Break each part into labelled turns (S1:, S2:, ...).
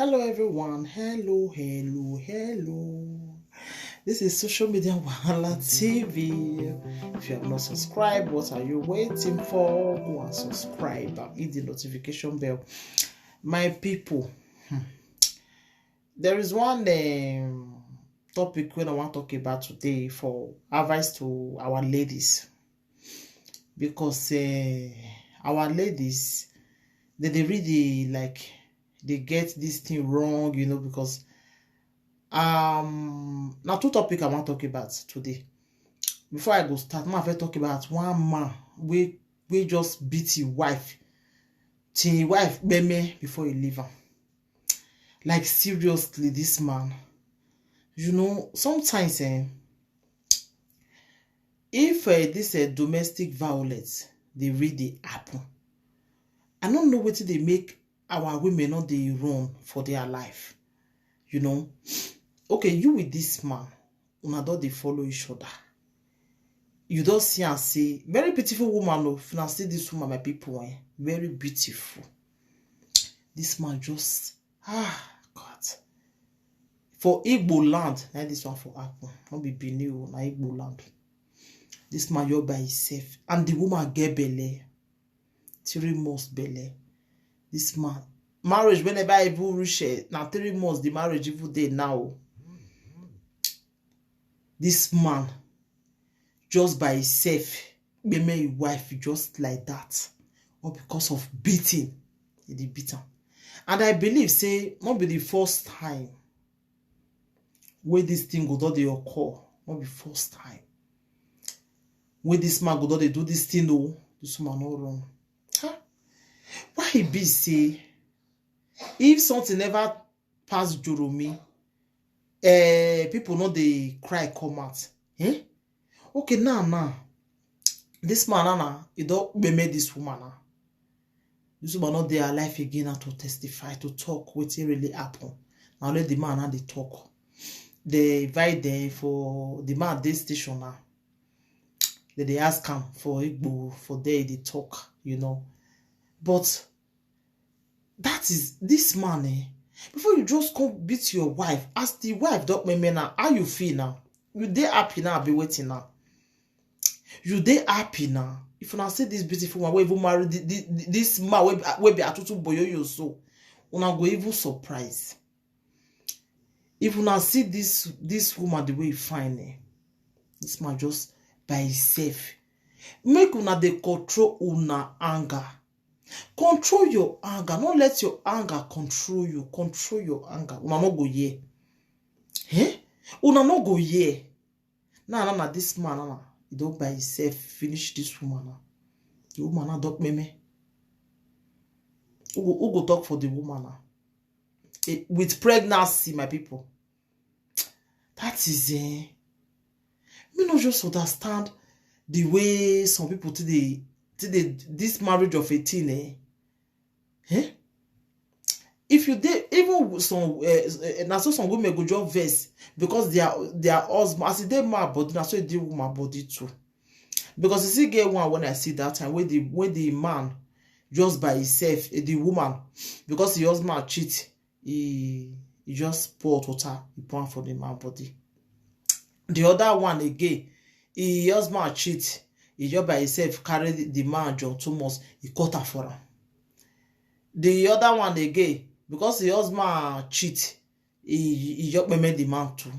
S1: Hello everyone. Hello. This is Social Media Wahala TV. If you have not subscribed, what are you waiting for? Go and subscribe and hit the notification bell. My people, there is one topic when I want to talk about today for advice to our ladies. Because our ladies, they really they get this thing wrong, because now two topic I want to talk about today. Before I go start, I first talk about one man we just beat his wife till his wife beme before he leave her. Like seriously, this man, sometimes if this domestic violence they really happen, I don't know what they make our women not they run for their life. Okay, you with this man, una don dey follow each other. You don't see and say, very beautiful woman. If you see this woman, my people, very beautiful. This man just, God. For Igbo land, now this one for happen. Not be Benin, na Igbo land. This man, you're by himself. And the woman get belle. 3 months belle. This man, marriage, whenever I even reach now 3 months, the marriage even day now. This man, just by himself, made his wife just like that. Or because of beating. He beat him. And I believe, say, not be the first time where this thing go down they occur. Not be first time. Where this man go down they do this thing, no, this woman not wrong. Why he be say, if something never pass Joromi, people know they cry come out. Okay, now. This man, he don't made this woman. This woman not there alive again now to testify, to talk what really happened. Now let the man and they talk. They invite them for the man at this station now. They ask him for Igbo, for there they talk, But that is this man, before you just come beat your wife, ask the wife, don't me now, how you feel now? You dey happy now, be waiting now. You dey happy now. If you now see this beautiful one, we even marry this man, we be atutu boyo so, una go even surprise. If you now see this woman the way you find this man just by himself, make una dey control una anger. Control your anger. Don't let your anger control you. Control your anger. Una no go here. Una no go here. Now, this man, he don't by himself finish this woman. The woman, don't me. Who go talk for the woman? With pregnancy, my people. That is, me not just understand the way some people today, this marriage of 18, if you did even some some women go just vex because their husband as they mad body, na so they do woman body too. Because you see get one when I see that time when the man just by himself, the woman, because the husband cheat, he just pour water, he pour for the man body. The other one again, the husband cheat, he just by himself carry the man John 2 months, he cut her for him. The other one again, because the husband cheat, he just made the man too.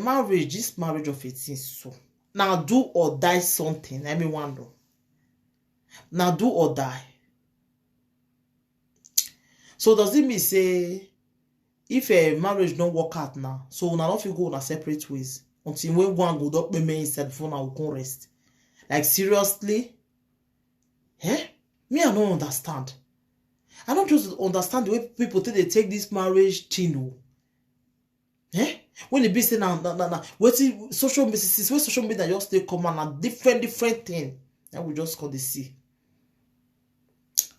S1: Marriage, this marriage of 18, so now do or die something. Let me wonder. Now do or die. So does it mean say if a marriage don't work out now, so now if you go on a separate ways until when one go up me inside before now we can rest? Like seriously? Me, I don't understand. I don't just understand the way people think they take this marriage thing. When they be saying now, what social media just take come on a different thing. And we just call the see.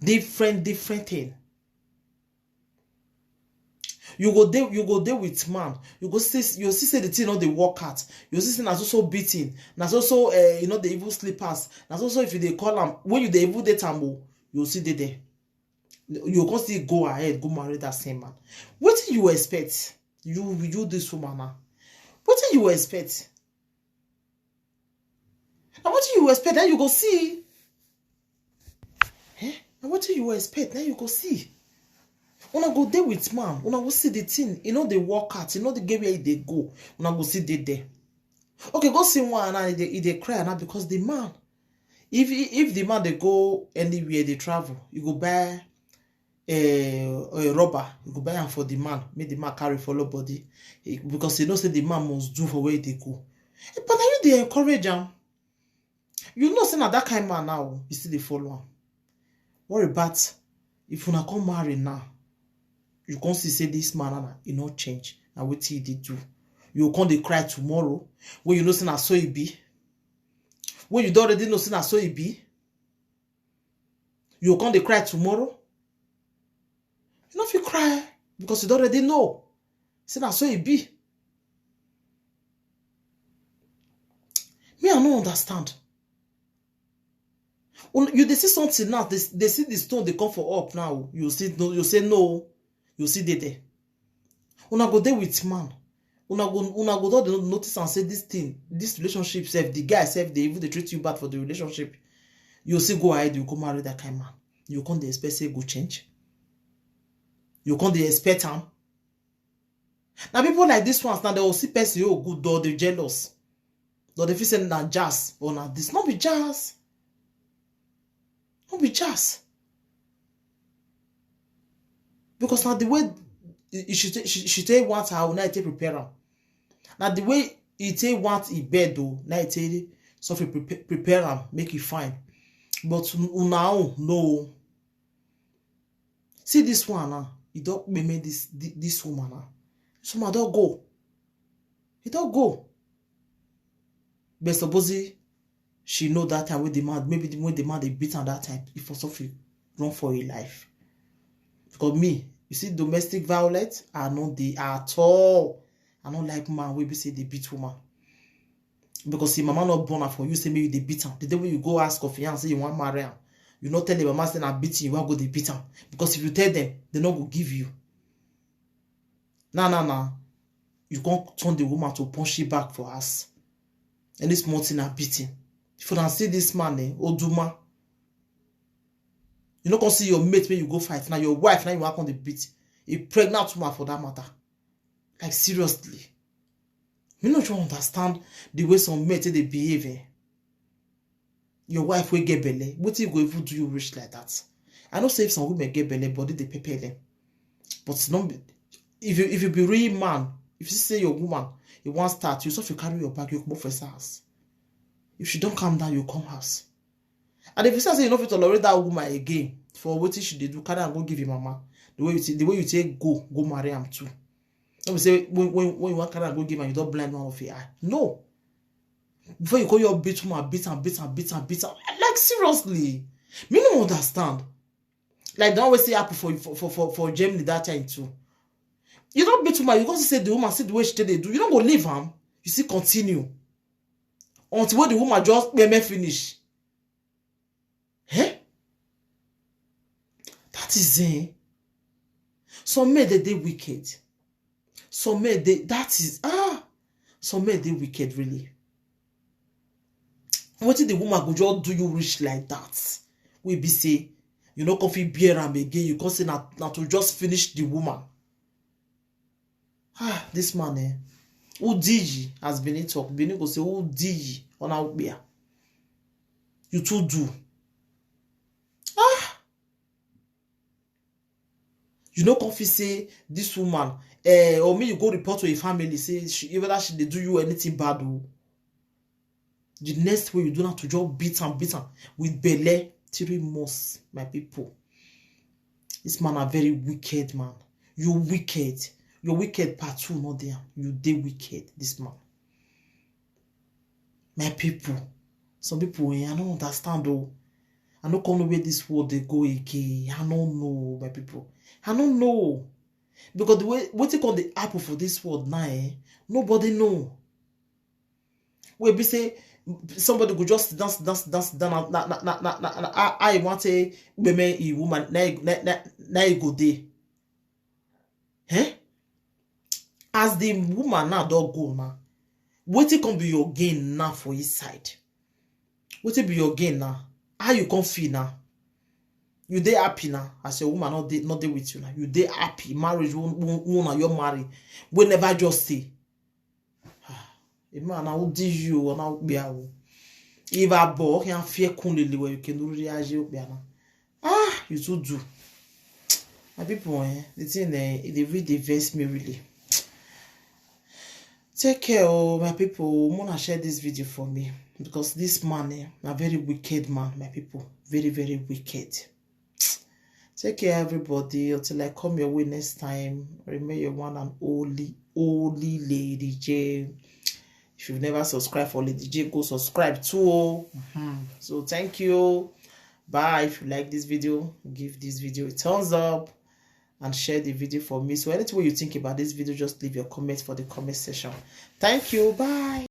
S1: Different thing. You go there with man. You see say the thing not they work out. You see say that's also beating. That's also the evil sleepers. That's also if you they call them when you the evil they tambo, you see they there. You can still go ahead, go marry that same man. What do you expect? You this woman now. What do you expect? And what do you expect? Then you go see. Eh? And what do you expect? Then you go see. When I go there with man, when I go see the thing, you know they work out, you know the game where they go. When I go see they there. Okay, go see one and they cry now because the man. If the man they go anywhere they travel, you go buy a rubber, you go buy am for the man, make the man carry follow body, because you know say the man must do for where they go. But now you they encourage him. You know say na that kind of man now, you see they follow him. What about if you na come marry now? You can't see say this man he not change. Now what he did do? You can't they cry tomorrow when you know say na so it be. When you don't already know say na so it be. You can't they cry tomorrow. You know if you cry because you don't already know. Say na so it be. Me I don't understand. When you they see something now, they see the stone they come for up now. You see no, you say no. You see they there. Una go there with man. Una go don't notice and say this thing, this relationship self, the guy self, they even they treat you bad for the relationship. You see go ahead, you go marry that kind of man. You can't expect say go change. You can't expect him. Now people like this ones now they will see person oh good though they jealous. Though they feel saying that jazz or not this. Not be jazz. Not be jazz. Because now the way she take want her, now take prepare her. Now the way he take want he bed though, now he take something prepare him, make it fine. But now no. See this one now, he don't make this woman now. This woman don't go. He don't go. But suppose she know that time with the man, maybe when the man they beat her that time, if for something run for her life. Because me, you see, domestic violence are not the at all. I don't like man where we say they beat woman. Because if mama not born her for you, say maybe they beat her. The day when you go ask of fiance, you want marry her. You not tell the mama say I'm beating you, want go they beat her. Because if you tell them, they not go give you. Nah. You can't turn the woman to punch you back for us. And this mountain are beating. If you don't see this man, Oduma. You not gonna see your mate when you go fight. Now your wife, now you work on the beat. A pregnant woman for that matter. Like seriously. You not understand the way some mates they behave. Your wife will get belly. What you go even do you rich like that? I know say if some women get belly, body they prepare them. But not if you be real man, if you say your woman, you want start, you so if you carry your bag, you come for house. If she don't calm down, you come house. And if you say you know if you tolerate that woman again, for what she did do, carry and go give your mama. The way you take go marry him too. Don't say when you want carry and go give him, you don't blind one of your eye. No. Before you call your bitch woman, beat and. Like seriously. Me no understand. Like don't always say happen for Germany that time too. You don't beat woman, you go say the woman see the way she they do. You don't go leave him. You see continue. Until when the woman just finish. Eh? That is it. Some men they wicked. Some men some men they wicked really. What if the woman go just do you rich like that? We be say, you know, coffee beer and again, you can say not to just finish the woman. This man who did has been in talk. Been go say who did on out there. You too do. You know, coffee say this woman, or me you go report to a family, say whether she they do you anything bad. The next way you do not to just beat and with belly 3 months, my people. This man are very wicked, man. You wicked. Your wicked part 2 not there. You they wicked, this man. My people. Some people, I don't understand though. I don't know where this world they go again. I don't know, my people. I don't know. Because the way what you call the apple for this world now, nobody know. We be say somebody go just dance I want to women a woman na go dey. As the woman now don't go now, wetin come be your gain now for his side? Wetin be your gain now? How you come feel now? You dey happy now as your woman not dey with you now. You dey happy. Marriage won't you marry. We never just say. A man now did you or now be a if I bought can fear kunlili where you can do reagir you too do. My people, the thing they really vex me really. Take care, oh my people. I'm gonna share this video for me because this man, a very wicked man, my people. Very, very wicked. Take care, everybody. Until I come your way next time. Remember your one and only Lady J. If you've never subscribed for Lady J, go subscribe too. So thank you. Bye. If you like this video, give this video a thumbs up and share the video for me. So anything you think about this video, just leave your comments for the comment section. Thank you. Bye.